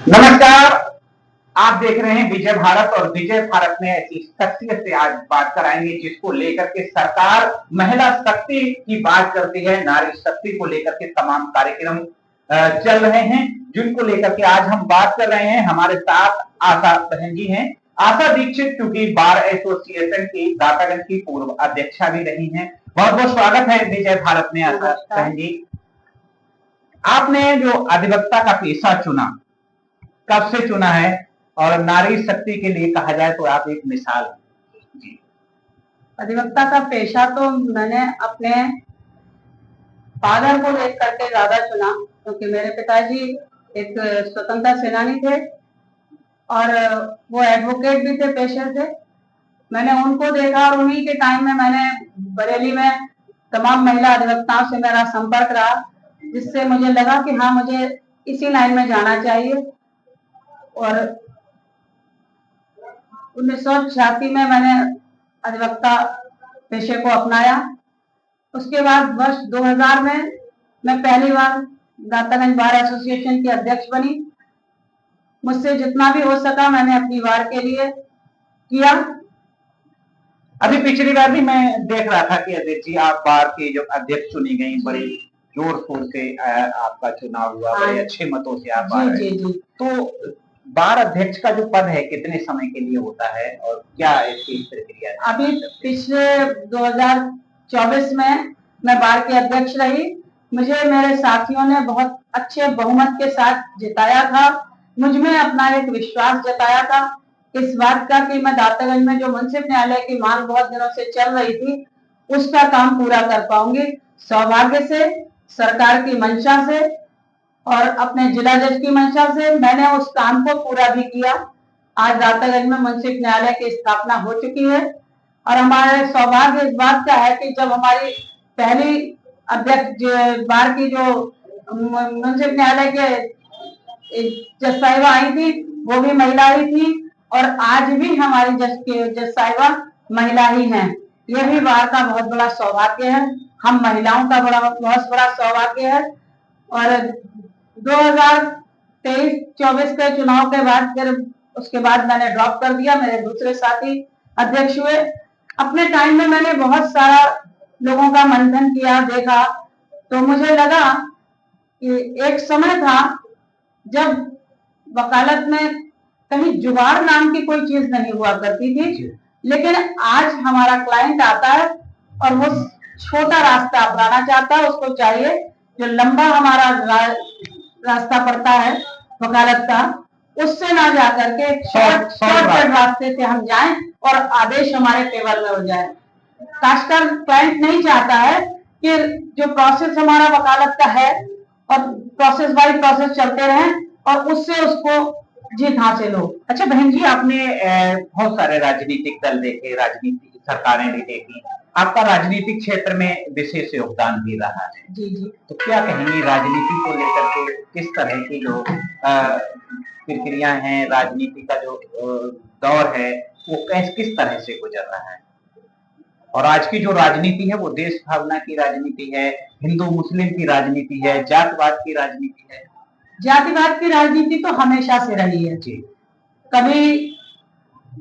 नमस्कार। आप देख रहे हैं विजय भारत और विजय भारत में ऐसी शख्सियत से आज बात कराएंगे जिसको लेकर के सरकार महिला शक्ति की बात करती है। नारी शक्ति को लेकर के तमाम कार्यक्रम चल रहे हैं जिनको लेकर के आज हम बात कर रहे हैं। हमारे साथ आशा बहन जी हैं। आशा दीक्षित क्योंकि बार एसोसिएशन की दातागंज की पूर्व अध्यक्षा भी रही हैं। बहुत बहुत स्वागत है विजय भारत में आशा बहन जी। आपने जो अधिवक्ता का पेशा चुना, कब से चुना है और नारी शक्ति के लिए कहा जाए तो आप एक मिसाल जी। अधिवक्ता का पेशा तो मैंने अपने फादर को देख करके ज्यादा चुना, क्योंकि मेरे पिताजी एक स्वतंत्रता सेनानी थे और वो एडवोकेट भी थे पेशे से। मैंने उनको देखा और उन्हीं के टाइम में मैंने बरेली में तमाम महिला अधिवक्ताओं से मेरा संपर्क रहा, जिससे मुझे लगा कि हाँ, मुझे इसी लाइन में जाना चाहिए। और 1986 में मैंने अधिवक्ता पेशे को अपनाया। उसके बाद वर्ष 2000 में मैं पहली बार दातागंज बार एसोसिएशन की अध्यक्ष बनी। मुझसे जितना भी हो सका मैंने अपनी बार के लिए किया। अभी पिछली बार भी मैं देख रहा था कि अध्यक्ष जी आप बार की जो अध्यक्ष चुनी गई, बड़ी जोर शोर से आपका चुनाव हुआ, बड़े अच्छे मतों से आप बार जी। तो बार अध्यक्ष का जो पद है कितने समय के लिए होता है और क्या इसकी प्रक्रिया है? अभी पिछले 2024 में मैं बार की अध्यक्ष रही। मुझे मेरे साथियों ने बहुत अच्छे बहुमत के साथ जिताया था। मुझ में अपना एक विश्वास जताया था इस बात का कि मैं दातागंज में जो मुंसिफ न्यायालय की मांग बहुत दिनों से चल रही थी उसका काम पूरा कर पाऊंगी। सौभाग्य से, सरकार की मंशा से और अपने जिला जज की मंशा से मैंने उस काम को पूरा भी किया। आज दातागंज में मुंसिफ न्यायालय की स्थापना हो चुकी है और हमारे सौभाग्य इस बात का है कि जब हमारी पहली अध्यक्ष बार की जो मुंसिफ न्यायालय के जज साहिबा आई थी वो भी महिला ही थी और आज भी हमारी जज साहिबा महिला ही हैं। यह भी बार का बहुत बड़ा सौभाग्य है, हम महिलाओं का बहुत बड़ा सौभाग्य है। और 2023-24 के चुनाव के बाद फिर उसके बाद मैंने ड्रॉप कर दिया। मेरे दूसरे साथी अध्यक्ष हुए। अपने टाइम में मैंने बहुत सारा लोगों का मंथन किया, देखा, तो मुझे लगा कि एक समय था जब वकालत में कहीं जुगाड़ नाम की कोई चीज नहीं हुआ करती थी, लेकिन आज हमारा क्लाइंट आता है और वो छोटा रास्ता अपनाना चाहता है। उसको चाहिए जो लंबा हमारा रास्ता पड़ता है वकालत का, उससे ना जा करके शॉर्टकट रास्ते से हम जाएं और आदेश हमारे फेवर में हो जाए। कास्टर क्लाइंट नहीं चाहता है कि जो प्रोसेस हमारा वकालत का है और प्रोसेस बाय प्रोसेस चलते रहें और उससे उसको जीत हासिल हो। अच्छा बहन जी, आपने बहुत सारे राजनीतिक दल देखे, राजनीतिक सरकारें भी देखी, आपका राजनीतिक क्षेत्र में विशेष योगदान भी रहा है। जी। तो क्या कहेंगी राजनीति को लेकर के, किस तरह की जो प्रक्रिया है, राजनीति का जो दौर है वो किस तरह से गुजर रहा है? और आज की जो राजनीति है वो देश भावना की राजनीति है, हिंदू मुस्लिम की राजनीति है, जातवाद की राजनीति है। जातिवाद की राजनीति तो हमेशा से रही है जी। कभी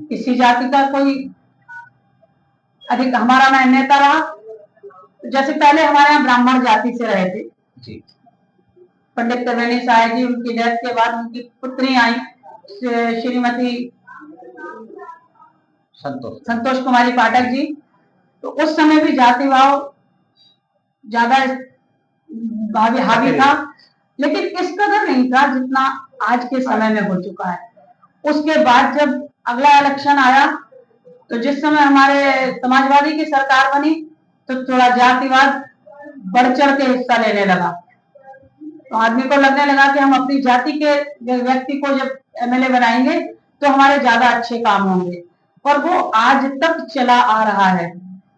किसी जाति का कोई अधिक हमारा ना नेता रहा, जैसे पहले हमारे यहाँ ब्राह्मण जाति से रहे थे जी। पंडित त्रिवेणी साय जी, उनकी डेथ के बाद उनकी पुत्री आई श्रीमती संतोष कुमारी पाठक जी, तो उस समय भी जाति भाव ज्यादा हावी था, लेकिन इस कदर नहीं था जितना आज के समय में हो चुका है। उसके बाद जब अगला इलेक्शन आया तो जिस समय हमारे समाजवादी की सरकार बनी तो थोड़ा जातिवाद बढ़ चढ़ के हिस्सा लेने लगा। तो आदमी को लगने लगा कि हम अपनी जाति के व्यक्ति को जब एमएलए बनाएंगे तो हमारे ज्यादा अच्छे काम होंगे, और वो आज तक चला आ रहा है।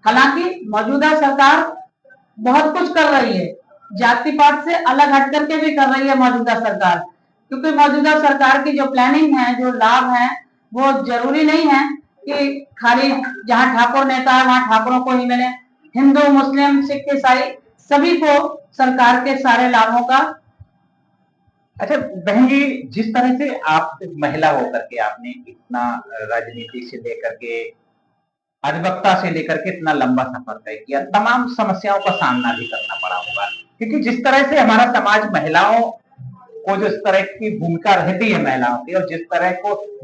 हालांकि मौजूदा सरकार बहुत कुछ कर रही है, जाति पात से अलग हट करके भी कर रही है मौजूदा सरकार, क्योंकि मौजूदा सरकार की जो प्लानिंग है, जो लाभ है, वो जरूरी नहीं है कि खाली जहां ठाकुर नेता है वहां ठाकुरों को ही मिले। हिंदू, मुस्लिम, सिख, ईसाई सभी को सरकार के सारे लाभों का अच्छा बहन जी, जिस तरह से आप महिला होकर के आपने इतना राजनीति से लेकर के अधिवक्ता से लेकर के इतना लंबा सफर तय किया, तमाम समस्याओं का सामना भी करना पड़ा होगा, क्योंकि जिस तरह से हमारा समाज महिलाओं को जिस तरह की भूमिका रहती है महिलाओं की, और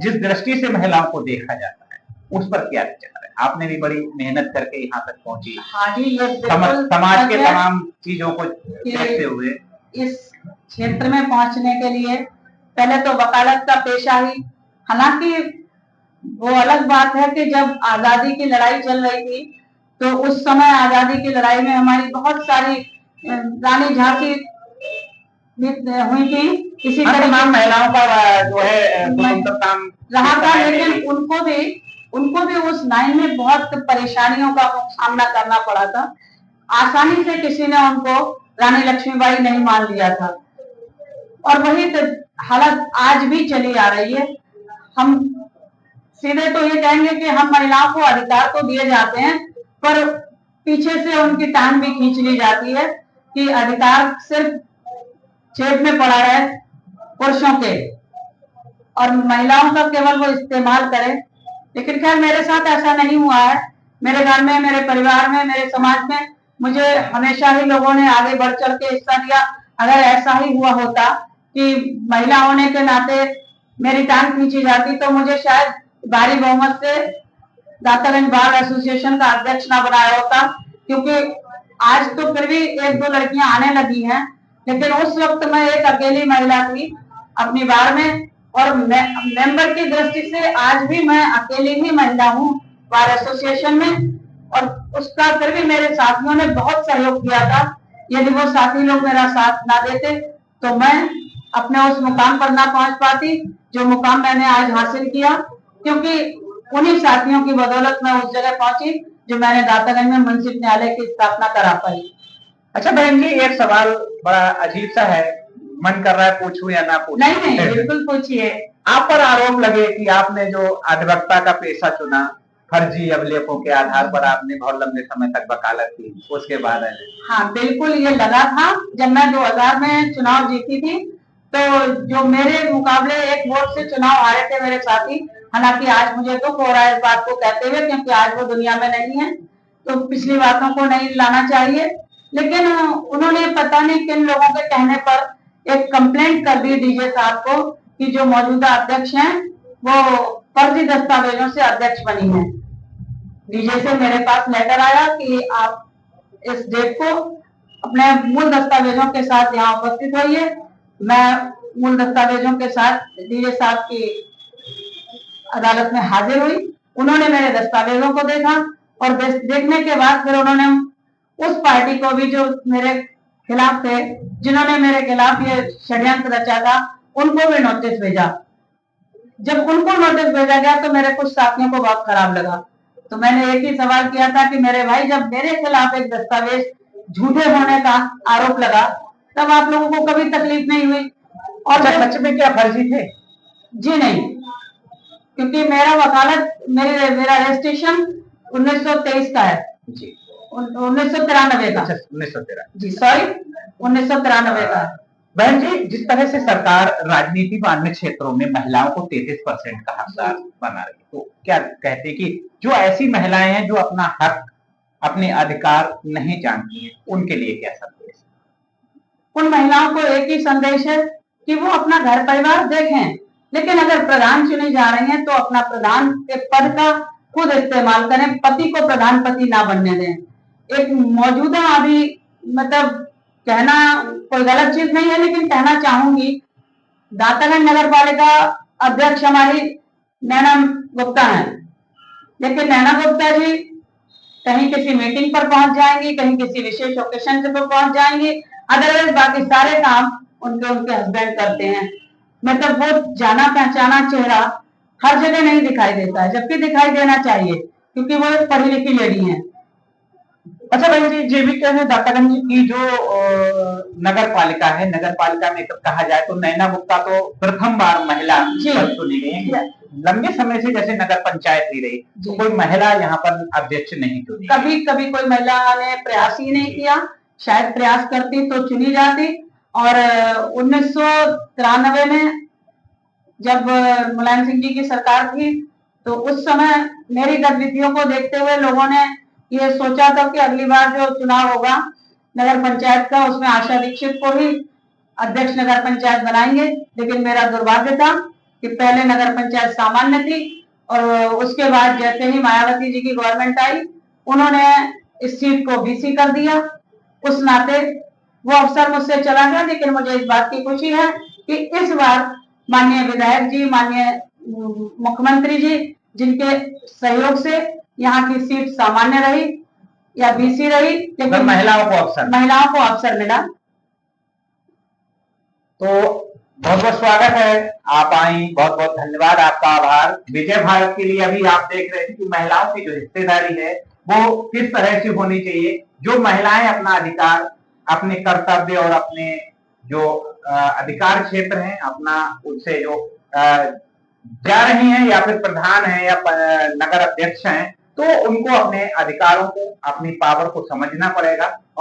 जिस दृष्टि से महिलाओं को देखा जाता है, उस पर क्या विचार है? आपने भी बड़ी मेहनत करके यहाँ तक पहुंची, हाँ जी, ये समाज के तमाम चीजों को देखते हुए इस क्षेत्र में पहुंचने के लिए पहले तो वकालत का पेशा ही, हालांकि वो अलग बात है कि जब आजादी की लड़ाई चल रही थी तो उस समय आजादी की लड़ाई में हमारी बहुत सारी रानी झांसी हुई थी, इसी तरह तमाम महिलाओं का जो है स्वतंत्रता रहा था, लेकिन उनको भी उस लाइन में बहुत परेशानियों का सामना करना पड़ा था। आसानी से किसी ने उनको रानी लक्ष्मीबाई नहीं मान लिया था, और वही तो हालत आज भी चली आ रही है। हम सीधे तो ये कहेंगे कि हम महिलाओं को अधिकार तो दिए जाते हैं, पर पीछे से उनकी टांग भी खींच ली जाती है कि अधिकार सिर्फ जेब में पड़ा है पुरुषों के, और महिलाओं का केवल वो इस्तेमाल करें। लेकिन खैर मेरे साथ ऐसा नहीं हुआ है। मेरे घर में, मेरे परिवार में, मेरे समाज में मुझे हमेशा ही लोगों ने आगे बढ़ चढ़ के हिस्सा दिया। अगर ऐसा ही हुआ होता कि महिला होने के नाते मेरी टांग खींची जाती तो मुझे शायद भारी बहुमत से दातागंज बार एसोसिएशन का अध्यक्ष ना बनाया होता, क्योंकि आज तो फिर भी एक दो लड़कियां आने लगी हैं, लेकिन उस वक्त मैं एक अकेली महिला थी अपनी बार में, और मेंबर की दृष्टि से आज भी मैं अकेली ही महिला हूँ बार एसोसिएशन में, और उसका फिर भी मेरे साथियों ने बहुत सहयोग किया था। यदि वो साथी लोग मेरा साथ ना देते तो मैं अपने उस मुकाम पर ना पहुंच पाती जो मुकाम मैंने आज हासिल किया, क्योंकि उन्हीं साथियों की बदौलत मैं उस जगह पहुंची जो मैंने दातागंज में मुंसिफ न्यायालय की स्थापना करा पाई। अच्छा बहन जी, एक सवाल बड़ा अजीब सा है, मन कर रहा है पूछूं या ना पूछूं? नहीं बिल्कुल पूछिए। आप पर आरोप लगे कि आपने जो अधिवक्ता का पेशा चुना, फर्जी अभिलेखों के आधार पर आपने बहुत लंबे समय तक वकालत की, उसके बाद हाँ बिल्कुल ये लगा था। जब मैं 2000 में चुनाव जीती थी तो जो मेरे मुकाबले एक वोट से चुनाव हारे थे मेरे साथी, हालांकि आज मुझे दुख हो रहा है इस बात को कहते हुए, क्योंकि आज वो दुनिया में नहीं है, तो पिछली बातों को नहीं लाना चाहिए। लेकिन उन्होंने पता नहीं किन लोगों के कहने पर एक कंप्लेंट कर दी डीजे साहब को कि जो मौजूदा अध्यक्ष हैं वो फर्जी दस्तावेजों से अध्यक्ष बनी है। डीजे से मेरे पास लेटर आया कि आप इस डेट को अपने मूल दस्तावेजों के साथ यहाँ उपस्थित होइए। मैं मूल दस्तावेजों के साथ डीजे साहब की अदालत में हाजिर हुई। उन्होंने मेरे दस्तावेजों को देखा, और देखने के बाद फिर उन्होंने उस पार्टी को भी जो मेरे खिलाफ थे, जिन्होंने मेरे खिलाफ ये षड्यंत्र रचा था, उनको भी नोटिस भेजा। जब उनको नोटिस भेजा गया तो मेरे कुछ साथियों को बहुत खराब लगा, तो मैंने एक ही सवाल किया था कि मेरे भाई, जब मेरे खिलाफ एक दस्तावेज झूठे होने का आरोप लगा तब आप लोगों को कभी तकलीफ नहीं हुई? और सच में क्या फर्जी थे? जी नहीं, क्योंकि मेरा वकालत मेरा रजिस्ट्रेशन 1923 का है जी, 1993 का, 1913 जी, सॉरी 1993 का। बहन जी, जिस तरह से सरकार राजनीति व अन्य क्षेत्रों में महिलाओं को 33% का हकदार बना रही है, तो क्या कहते हैं कि जो ऐसी महिलाएं हैं जो अपना हक, अपने अधिकार नहीं जानती हैं, उनके लिए क्या संदेश? उन महिलाओं को एक ही संदेश है कि वो अपना घर परिवार देखें, लेकिन अगर प्रधान चुनी जा रही हैं तो अपना प्रधान के पद का खुद इस्तेमाल करें, पति को प्रधानपति ना बनने दें। एक मौजूदा अभी मतलब कहना कोई गलत चीज नहीं है, लेकिन कहना चाहूंगी, दातागंज नगर पालिका अध्यक्ष हमारी नैना गुप्ता है, लेकिन नैना गुप्ता जी कहीं किसी मीटिंग पर पहुंच जाएंगी, कहीं किसी विशेष ओकेशन पर पहुंच जाएंगी, अदरवाइज बाकी सारे काम उनके हस्बैंड करते हैं। मतलब वो जाना पहचाना चेहरा हर जगह नहीं दिखाई देता है, जबकि दिखाई देना चाहिए, क्योंकि वो एक पढ़ी लिखी लेडी है। अच्छा भाई जी, ये भी कहें दातागंज की जो नगर पालिका है, नगर पालिका में कहा जाए तो नैना गुप्ता तो प्रथम बार महिला चुनी गई है। लंबे समय से जैसे नगर पंचायत ही रही, तो कोई महिला यहाँ पर अध्यक्ष नहीं चुनी, कभी कोई महिला ने प्रयास ही नहीं किया। शायद प्रयास करती तो चुनी जाती, और 1993 में जब मुलायम सिंह जी की सरकार थी, तो उस समय मेरी गतिविधियों को देखते हुए लोगों ने ये सोचा था कि अगली बार जो चुनाव होगा नगर पंचायत का, उसमें आशा दीक्षित को ही अध्यक्ष नगर पंचायत बनाएंगे। लेकिन मेरा दुर्भाग्य था कि पहले नगर पंचायत सामान्य थी और उसके बाद जैसे ही मायावती जी की गवर्नमेंट आई, उन्होंने इस सीट को बीसी कर दिया। उस नाते वो अवसर मुझसे चला गया, लेकिन मुझे इस बात की खुशी है कि इस बार माननीय विधायक जी, माननीय मुख्यमंत्री जी, जिनके सहयोग से यहाँ की सीट सामान्य रही या बीसी रही, लेकिन महिलाओं को अवसर मिला। तो बहुत बहुत स्वागत है, आप आई, बहुत बहुत धन्यवाद, आपका आभार। विजय भारत के लिए अभी आप देख रहे थे कि महिलाओं की जो हिस्सेदारी है वो किस तरह से होनी चाहिए। जो महिलाएं अपना अधिकार, अपने कर्तव्य और अपने जो अधिकार क्षेत्र हैं अपना, उनसे जो जा रही हैं या फिर प्रधान हैं या नगर अध्यक्ष हैं, तो उनको अपने अधिकारों को, अपनी पावर को समझना पड़ेगा।